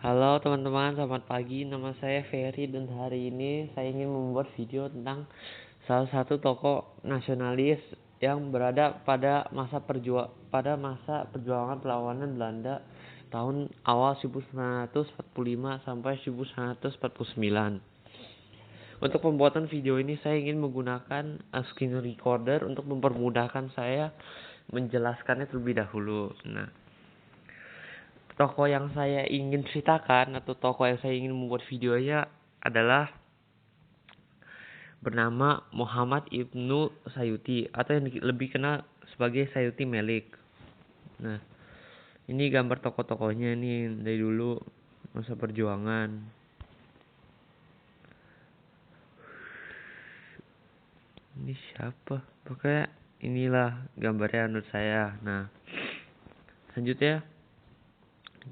Halo teman-teman, selamat pagi. Nama saya Ferry dan hari ini saya ingin membuat video tentang salah satu tokoh nasionalis yang berada pada masa perjuangan perlawanan Belanda tahun awal 1945 sampai 1949. Untuk pembuatan video ini saya ingin menggunakan screen recorder untuk mempermudahkan saya menjelaskannya terlebih dahulu. Nah, tokoh yang saya ingin ceritakan atau tokoh yang saya ingin membuat videonya adalah bernama Muhammad Ibnu Sayuti atau yang lebih kenal sebagai Sayuti Melik. Nah, ini gambar tokoh-tokohnya nih dari dulu masa perjuangan. Ini siapa? Pokoknya inilah gambarnya menurut saya. Nah, selanjutnya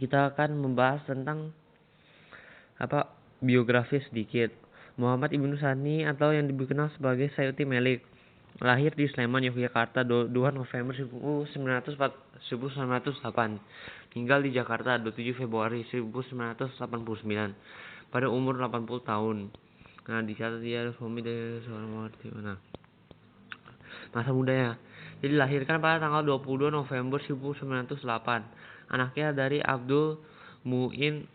kita akan membahas tentang biografi sedikit. Muhammad Ibnu Sani atau yang dikenal sebagai Sayuti Melik lahir di Sleman, Yogyakarta 2 November 1908. Tinggal di Jakarta 27 Februari 1989 pada umur 80 tahun. Nah, dicatat dia suami dari seorang wanita. Nah, masa mudanya. Jadi dilahirkan pada tanggal 22 November 1908. Anaknya dari Abdul Muin,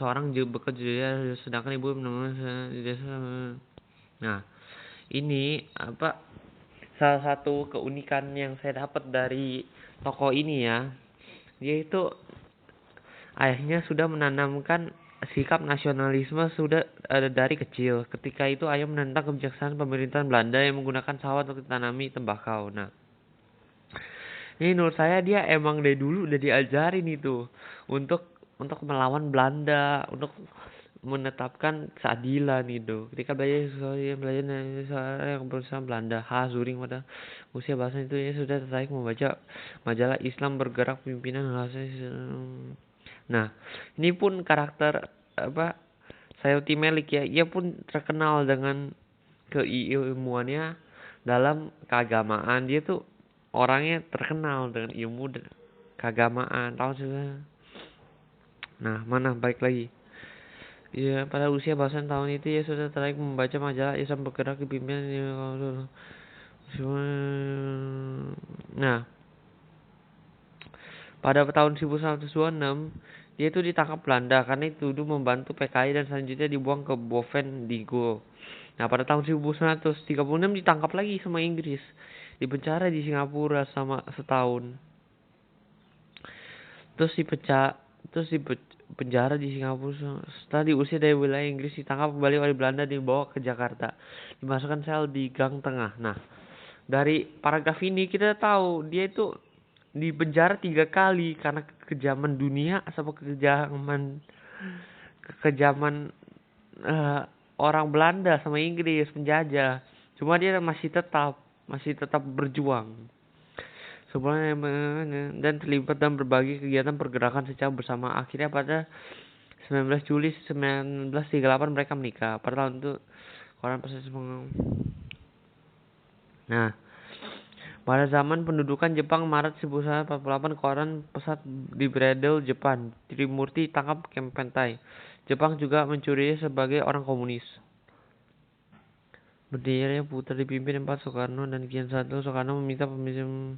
seorang bekerja, sedangkan ibu namanya desa. Nah, ini salah satu keunikan yang saya dapat dari tokoh ini ya, yaitu ayahnya sudah menanamkan sikap nasionalisme sudah ada dari kecil. Ketika itu ayah menentang kebijaksanaan pemerintahan Belanda yang menggunakan sawah untuk ditanami tembakau. Nah, ini menurut saya dia emang dari dulu udah diajarin itu untuk melawan Belanda, untuk menetapkan keadilan itu. Ketika belajar yang berusaha Belanda, Zuring pada usia bahasa itu ya sudah tertarik membaca majalah Islam bergerak pimpinan. Nah, ini pun karakter Sayuti Melik ya, ia pun terkenal dengan keilmuannya dalam keagamaan. Dia tuh orangnya terkenal dengan ilmu dan keagamaan. Tahu sih. Nah, baik lagi. Ya, pada usia belasan tahun itu ya sudah tertarik membaca majalah Islam bergerak dipimpin. Nah, pada tahun 1926 dia itu ditangkap Belanda karena dituduh membantu PKI dan selanjutnya dibuang ke Bovendigul. Nah, pada tahun 1936 ditangkap lagi sama Inggris, dipenjara di Singapura sama setahun. Terus di penjara di Singapura. Setelah diusir dari wilayah Inggris, ditangkap kembali oleh Belanda, dibawa ke Jakarta, dimasukkan sel di Gang Tengah. Nah, dari paragraf ini kita tahu dia itu di penjara 3 kali karena kekejaman dunia sama kekejaman orang Belanda sama Inggris penjajah. Cuma dia masih tetap berjuang sebelumnya dan terlibat dalam berbagai kegiatan pergerakan secara bersama. Akhirnya pada 19 Juli 1938 mereka menikah. Pada tahun itu koran proses. Nah, pada zaman pendudukan Jepang Maret 1948 koran pesat di Bredel, Jepang. Trimurti tangkap Kempentai. Jepang juga mencurinya sebagai orang komunis. Berdirinya putra dipimpin 4 Soekarno dan Kian Satu. Soekarno meminta pemimpin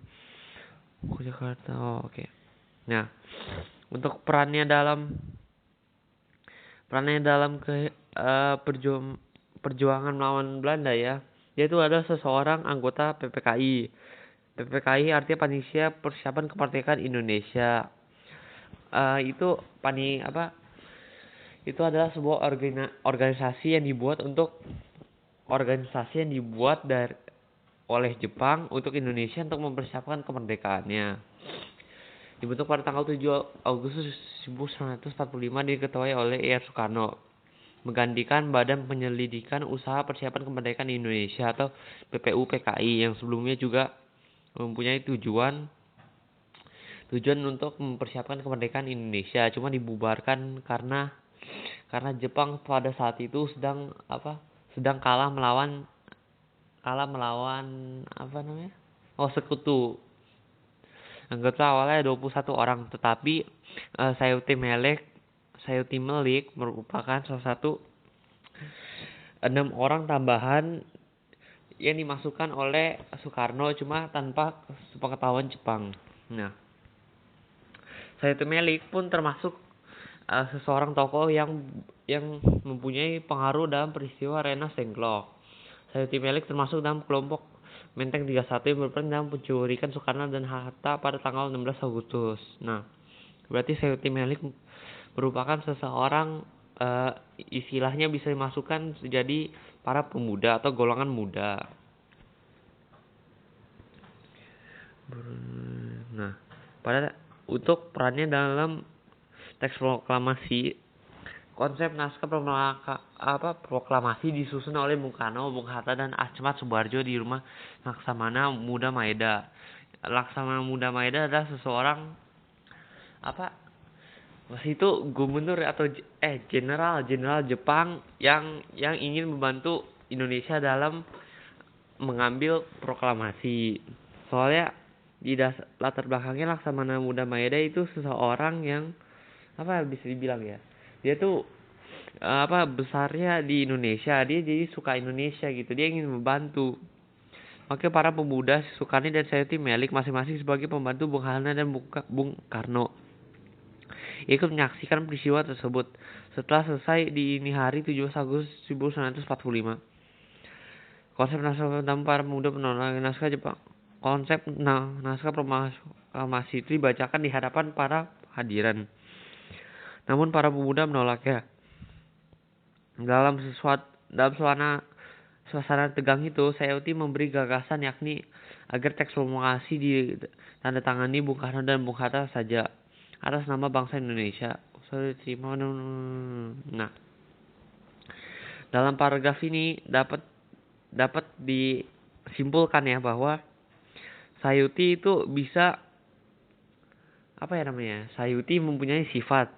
ke Jakarta. Oke. Nah, untuk perannya dalam perjuangan melawan Belanda ya, dia itu adalah seseorang anggota PPKI. PPKI artinya Panitia Persiapan Kemerdekaan Indonesia. Itu adalah sebuah organisasi yang dibuat oleh Jepang untuk Indonesia untuk mempersiapkan kemerdekaannya. Dibentuk pada tanggal 7 Agustus 1945, diketuai oleh R. Soekarno, menggantikan Badan Penyelidikan Usaha Persiapan Kemerdekaan Indonesia atau BPUPKI yang sebelumnya juga mempunyai tujuan untuk mempersiapkan kemerdekaan Indonesia, cuma dibubarkan karena Jepang pada saat itu sedang kalah melawan sekutu. Anggota awalnya 21 orang, tetapi Sayuti Melik Sayuti Melik merupakan salah satu 6 orang tambahan yang dimasukkan oleh Soekarno cuma tanpa sepengetahuan Jepang. Nah, Sayuti Melik pun termasuk seseorang tokoh yang mempunyai pengaruh dalam peristiwa Rengas Dengklok. Sayuti Melik termasuk dalam kelompok Menteng 31 yang berperan dalam penculikan Soekarno dan Hatta pada tanggal 16 Agustus. Nah, berarti Sayuti Melik merupakan seseorang istilahnya bisa dimasukkan jadi para pemuda atau golongan muda. Nah, untuk perannya dalam teks proklamasi, konsep naskah proklamasi disusun oleh Bung Karno, Bung Hatta, dan Achmad Subarjo di rumah Laksamana Muda Maeda. Laksamana Muda Maeda adalah seseorang itu gubernur atau jenderal Jepang yang ingin membantu Indonesia dalam mengambil proklamasi. Soalnya di latar belakangnya Laksamana Muda Maeda itu seseorang yang bisa dibilang ya, dia tuh besarnya di Indonesia, dia jadi suka Indonesia gitu, dia ingin membantu. Maka para pemuda Sukarni dan Sayuti Melik masing-masing sebagai pembantu Bung Hatta dan Bung Karno ikut menyaksikan peristiwa tersebut. Setelah selesai di ini hari 17 Agustus 1945, konsep naskah tentang para pemuda penolak naskah Jepang, naskah proklamasi itu dibacakan di hadapan para hadirin. Namun para pemuda menolaknya. Dalam suasana tegang itu, Sayuti memberi gagasan yakni agar teks proklamasi ditandatangani Bung Karno dan Bung Hatta saja atas nama bangsa Indonesia. Nah, dalam paragraf ini dapat disimpulkan ya bahwa Sayuti itu bisa Sayuti mempunyai sifat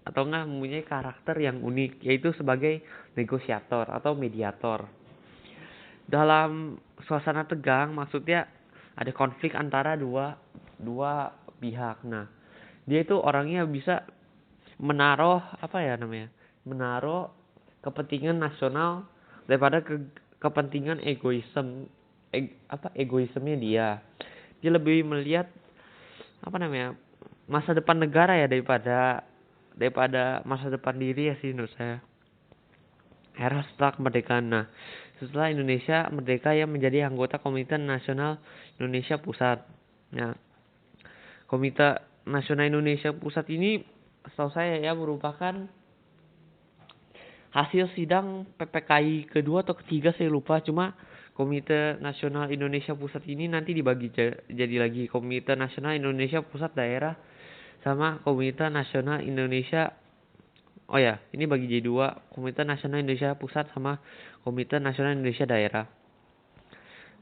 atau mempunyai karakter yang unik, yaitu sebagai negosiator atau mediator. Dalam suasana tegang, maksudnya ada konflik antara dua pihak. Nah, dia itu orangnya bisa menaruh kepentingan nasional daripada kepentingan egoismenya dia. Dia lebih melihat masa depan negara ya daripada masa depan diri ya sih menurut saya. Era setelah kemerdekaan. Nah, setelah Indonesia merdeka, yang menjadi anggota Komite Nasional Indonesia Pusat. Nah, Komite Nasional Indonesia Pusat ini setahu saya ya merupakan hasil sidang PPKI kedua atau ketiga, saya lupa. Cuma Komite Nasional Indonesia Pusat ini nanti dibagi jadi lagi Komite Nasional Indonesia Pusat Daerah sama Komite Nasional Indonesia. Oh ya, ini bagi jadi dua, Komite Nasional Indonesia Pusat sama Komite Nasional Indonesia Daerah.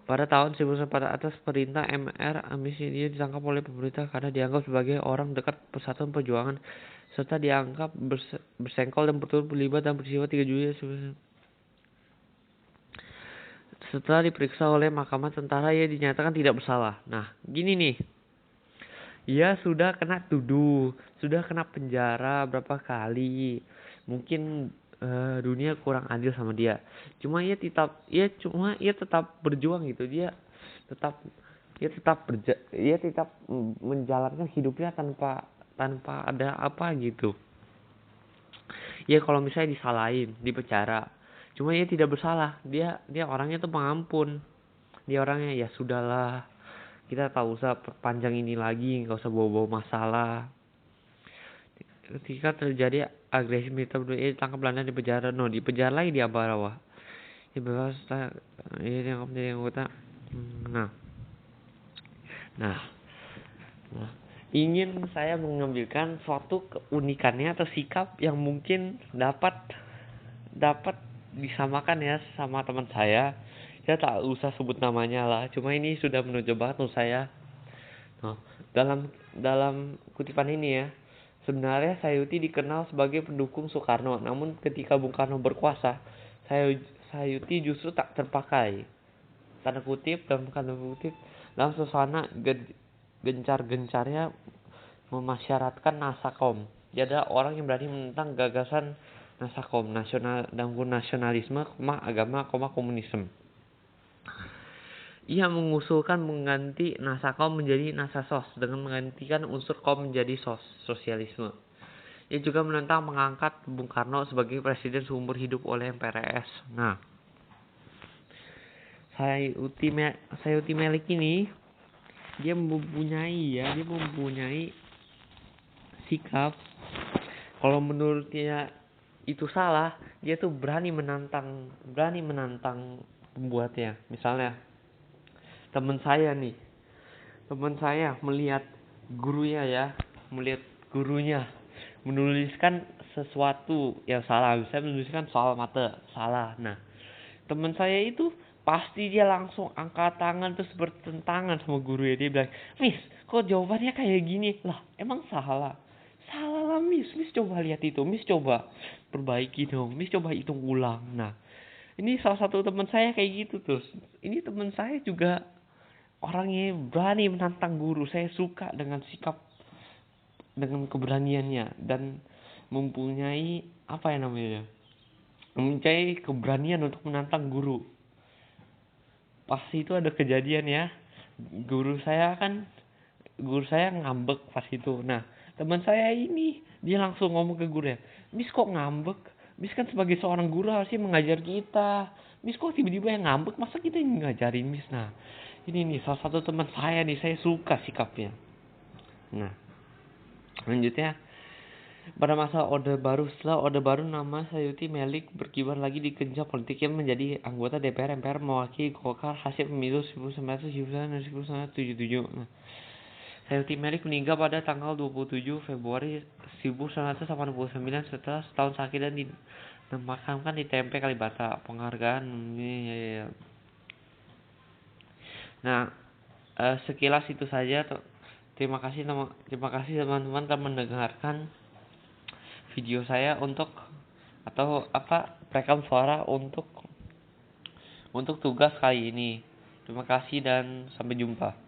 Pada tahun 1904 atas perintah MR Amisi, dia ditangkap oleh pemerintah karena dianggap sebagai orang dekat Persatuan Perjuangan serta dianggap bersengkol dan berturut terlibat dalam peristiwa 3 Juli. Setelah diperiksa oleh Mahkamah Tentara, ia dinyatakan tidak bersalah. Nah, gini nih. Ia sudah kena tuduh, sudah kena penjara berapa kali. Mungkin dunia kurang adil sama dia. Cuma ia tetap berjuang gitu. Dia tetap menjalankan hidupnya tanpa ada apa gitu. Ya kalau misalnya disalahin, dipenjara. Cuma ia tidak bersalah. Dia orangnya tuh pengampun. Dia orangnya ya sudahlah. Kita tak usah panjang ini lagi, nggak usah bawa-bawa masalah. Ketika terjadi agresi militer, dia ditangkap Belanda, di penjara. Di penjara lagi di Ambarawa. Dibebas ini yang menjadi anggota. Nah, ingin saya mengambilkan suatu keunikannya atau sikap yang mungkin dapat disamakan ya sama teman saya. Saya tak usah sebut namanya lah, cuma ini sudah menunjuk banget menurut saya. Dalam kutipan ini ya, sebenarnya Sayuti dikenal sebagai pendukung Soekarno, namun ketika Bung Karno berkuasa, Sayuti justru tak terpakai. Tanda kutip dalam suasana gencar-gencarnya memasyaratkan Nasakom. Dia adalah orang yang berani menentang gagasan Nasakom, nasionalisme, agama, komunisme. Ia mengusulkan mengganti Nasakom menjadi Nasasos dengan menggantikan unsur kom menjadi sosialisme. Ia juga menentang mengangkat Bung Karno sebagai presiden seumur hidup oleh MPRS. Nah, Sayuti Melik ini dia mempunyai sikap kalau menurut dia itu salah, dia tuh berani menantang pembuatnya. Misalnya teman saya melihat gurunya menuliskan sesuatu yang salah, saya menuliskan soal mata salah. Nah, teman saya itu pasti dia langsung angkat tangan terus bertentangan sama guru ya. Dia bilang, "Miss, kok jawabannya kayak gini?" Lah, emang salah lah, Miss coba lihat itu, Miss coba perbaiki dong, Miss coba hitung ulang. Nah, ini salah satu teman saya kayak gitu terus. Ini teman saya juga orangnya berani menantang guru. Saya suka dengan sikap, dengan keberaniannya, dan mempunyai mempunyai keberanian untuk menantang guru. Pasti itu ada kejadian ya. Guru saya ngambek pas itu. Nah, teman saya ini dia langsung ngomong ke guru ya, "Miss kok ngambek? Miss kan sebagai seorang guru harusnya mengajar kita. Miss kok tiba-tiba yang ngambek? Masa kita yang ngajarin Miss?" Nah, ini nih salah satu teman saya nih, saya suka sikapnya. Nah, lanjutnya pada masa Orde Baru, setelah Orde Baru, nama Sayuti Melik berkibar lagi di kancah politiknya menjadi anggota DPR MPR mewakili Golkar hasil pemilu 1977. Nah, Sayuti Melik meninggal pada tanggal 27 Februari 1989 setelah setahun sakit dan dimakamkan di TMP Kalibata. Penghargaan ya. Nah, sekilas itu saja. Terima kasih teman-teman telah mendengarkan video saya rekam suara untuk tugas kali ini. Terima kasih dan sampai jumpa.